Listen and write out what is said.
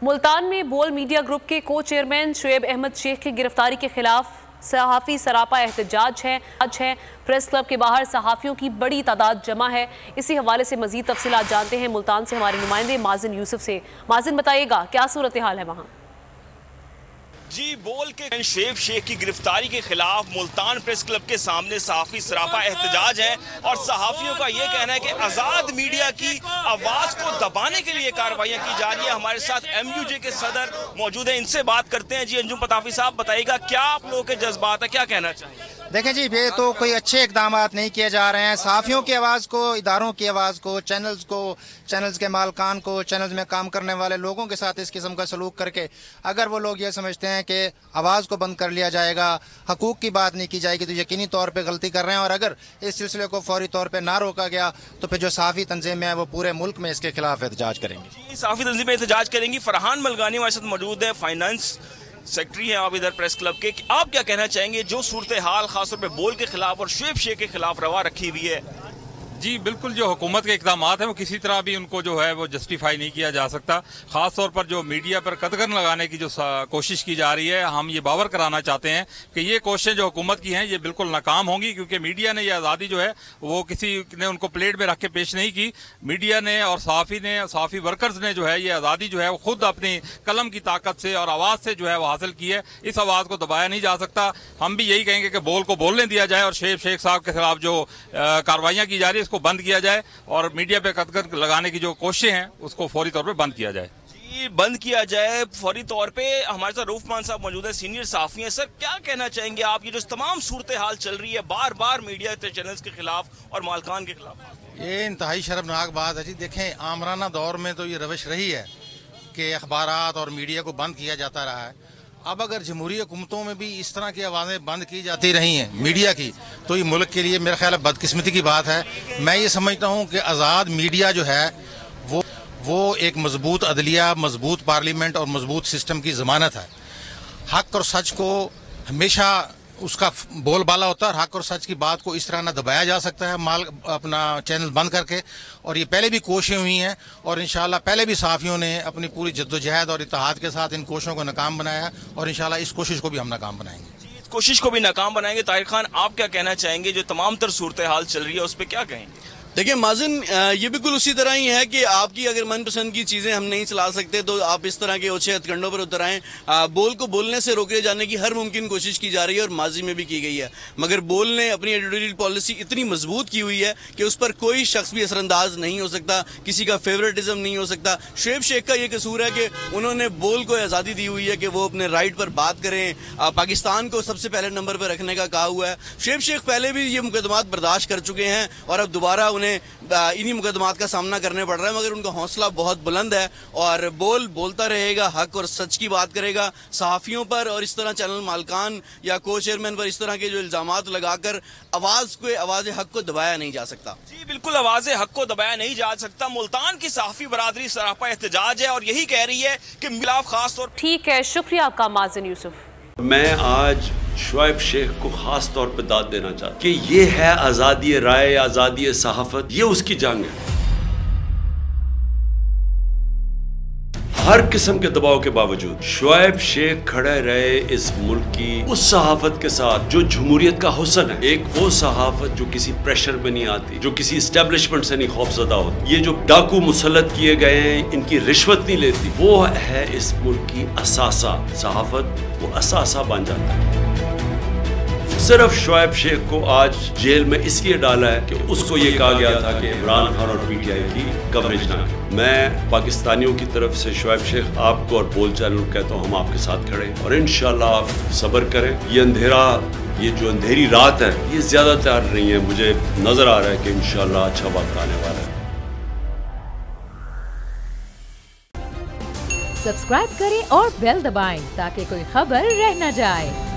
मुल्तान में बोल media group के को चेयरमैन शुएब अहमद शेख की गिरफ्तारी के खिलाफ सहाफ़ी सरापा एहतजाज है। प्रेस क्लब के बाहर सहाफ़ियों की बड़ी तादाद जमा है। इसी हवाले से मजीद तफसीलात जानते हैं मुल्तान से हमारे नुमाइंदे माजिन यूसुफ से। माजिन, बताइएगा क्या सूरत हाल है वहाँ? जी, बोल के शुएब शेख की गिरफ्तारी के खिलाफ मुल्तान प्रेस क्लब के सामने सहाफ़ी सरापा एहतजाज है और सहाफ़ियों का ये कहना है कि आज़ाद मीडिया की आवाज़ को दबाने के लिए कार्रवाइयाँ की जा रही है। हमारे साथ MUJ के सदर मौजूद हैं, इनसे बात करते हैं। जी अंजुम पताफी साहब, बताइएगा क्या आप लोगों के जज्बात है, क्या कहना चाहिए? देखें जी, ये तो कोई अच्छे इकदाम नहीं किए जा रहे हैं। सहाफ़ियों की आवाज़ को, इदारों की आवाज़ को, चैनल्स के मालकान को, चैनल्स में काम करने वाले लोगों के साथ इस किस्म का सलूक करके अगर वो लोग ये समझते हैं कि आवाज़ को बंद कर लिया जाएगा, हकूक़ की बात नहीं की जाएगी, तो यकीनी तौर पर गलती कर रहे हैं। और अगर इस सिलसिले को फौरी तौर पर ना रोका गया तो फिर जो सहाफ़ी तंजीमें हैं वो पूरे मुल्क में इसके खिलाफ एहतजाज करेंगी। सहाफ़ी तंजीमें एहतजाज करेंगी। फरहान मलगानी हमारे साथ मौजूद है, फाइनेंस सेक्रेटरी हैं आप इधर प्रेस क्लब के। आप क्या कहना चाहेंगे जो सूरत हाल खासतौर पे बोल के खिलाफ और शुएब शेख के खिलाफ रवा रखी हुई है? जी बिल्कुल, जो हुकूमत के इक़दाम हैं वो किसी तरह भी उनको जो है वो जस्टिफाई नहीं किया जा सकता। खास तौर पर जो मीडिया पर कतगन लगाने की जो कोशिश की जा रही है, हम ये बावर कराना चाहते हैं कि ये कोशिशें जो हुकूमत की हैं ये बिल्कुल नाकाम होंगी, क्योंकि मीडिया ने ये आज़ादी जो है वो किसी ने उनको प्लेट में रख के पेश नहीं की। मीडिया ने और सहाफ़ी वर्कर्स ने जो है ये आज़ादी जो है वो खुद अपनी कलम की ताकत से और आवाज़ से जो है वो हासिल की है। इस आवाज़ को दबाया नहीं जा सकता। हम भी यही कहेंगे कि बोल को बोलने दिया जाए और शुएब शेख साहब के खिलाफ जो कार्रवाइयाँ की जा रही है को बंद किया जाए और मीडिया पे कतगन लगाने की जो कोशिशें हैं उसको फौरी तौर पे बंद किया जाए। जी, बंद किया जाए फौरी तौर पे। हमारे साथ रऊफ मान साहब मौजूद है, सीनियर सहाफ़ी हैं। सर, क्या कहना चाहेंगे आप, ये जो तमाम सूरत हाल चल रही है बार बार मीडिया चैनल्स के खिलाफ और मालकान के खिलाफ? ये इंतहाई शर्मनाक बात है जी। देखें, आमराना दौर में तो ये रविश रही है कि अखबारात और मीडिया को बंद किया जाता रहा है। अब अगर जमहूरी हुकूमतों में भी इस तरह की आवाज़ें बंद की जाती रही हैं मीडिया की, तो ये मुल्क के लिए मेरा ख्याल है बदकिस्मती की बात है। मैं ये समझता हूँ कि आज़ाद मीडिया जो है वो एक मजबूत अदलिया, मजबूत पार्लियामेंट और मजबूत सिस्टम की ज़मानत है। हक और सच को हमेशा उसका बोलबाला होता है और हक और सच की बात को इस तरह ना दबाया जा सकता है अपना चैनल बंद करके। और ये पहले भी कोशिशें हुई हैं और इंशाल्लाह पहले भी सहाफ़ियों ने अपनी पूरी जद्दोजहद और इत्तेहाद के साथ इन कोशिशों को नाकाम बनाया है और इंशाल्लाह इस कोशिश को भी हम नाकाम बनाएंगे। इस कोशिश को भी नाकाम बनाएंगे। ताहिर खान, आप क्या कहना चाहेंगे, जो तमाम तर सूरत हाल चल रही है उस पर क्या कहेंगे? देखिए माजिन, ये बिल्कुल उसी तरह ही है कि आपकी अगर मनपसंद की चीज़ें हम नहीं चला सकते तो आप इस तरह के ओछे हथकंडों पर उतर आएँ। बोल को बोलने से रोके जाने की हर मुमकिन कोशिश की जा रही है और माजी में भी की गई है, मगर बोल ने अपनी एडिटोरियल पॉलिसी इतनी मजबूत की हुई है कि उस पर कोई शख्स भी असरअंदाज नहीं हो सकता, किसी का फेवरेटिज्म नहीं हो सकता। शुएब शेख का ये कसूर है कि उन्होंने बोल को आज़ादी दी हुई है कि वो अपने राइट पर बात करें, पाकिस्तान को सबसे पहले नंबर पर रखने का कहा हुआ है। शुएब शेख पहले भी ये मुकदमात बर्दाश्त कर चुके हैं और अब दोबारा उन्हें इन्हीं मुकदमात का सामना करने पड़ रहा है, मगर उनका हौसला बहुत बुलंद है और बोलता रहेगा, हक और सच की बात करेगा। सहाफ़ियों पर और इस तरह चैनल मालकान या को चेयरमैन पर इस तरह के जो इल्जामात लगाकर आवाज़ हक को दबाया नहीं जा सकता। जी बिल्कुल, आवाज़ हक को दबाया नहीं जा सकता। मुल्तान की सहाफ़ी बरादरी सरापा एहतजाज है और यही कह रही है कि मिलाफ खास तौर। ठीक है, शुक्रिया आपका माजिन यूसुफ। मैं आज शुएब शेख को खास तौर पर दाद देना चाहता हूं कि ये है आज़ादी राय, आज़ादी सहाफ़त, ये उसकी जंग है। हर किस्म के दबाव के बावजूद शुएब शेख खड़े रहे इस मुल्क की उस सहाफत के साथ जो जमहूरियत का हुस्न है। एक वो सहाफत जो किसी प्रेशर में नहीं आती, जो किसी एस्टेब्लिशमेंट से नहीं खौफजदा होती। ये जो डाकू मुसल्लत किए गए हैं, इनकी रिश्वत नहीं लेती, वो है इस मुल्क की असासा। सहाफत वो असासा बन जाता है। सिर्फ शुएब शेख को आज जेल में इसलिए डाला है कि उसको ये कहा गया था कि इमरान खान और PTI की कवरेज ना करें। मैं पाकिस्तानियों की तरफ से शुएब शेख आपको और बोल चैनल को कहता हूँ, हम आपके साथ खड़े और इंशाल्लाह आप सब्र करें। ये जो अंधेरी रात है ये ज्यादा तैयार नहीं है। मुझे नजर आ रहा है कि इंशाल्लाह अच्छा वक्त आने वाला है। सब्सक्राइब करें और बेल दबाएं ताकि कोई खबर रह न जाए।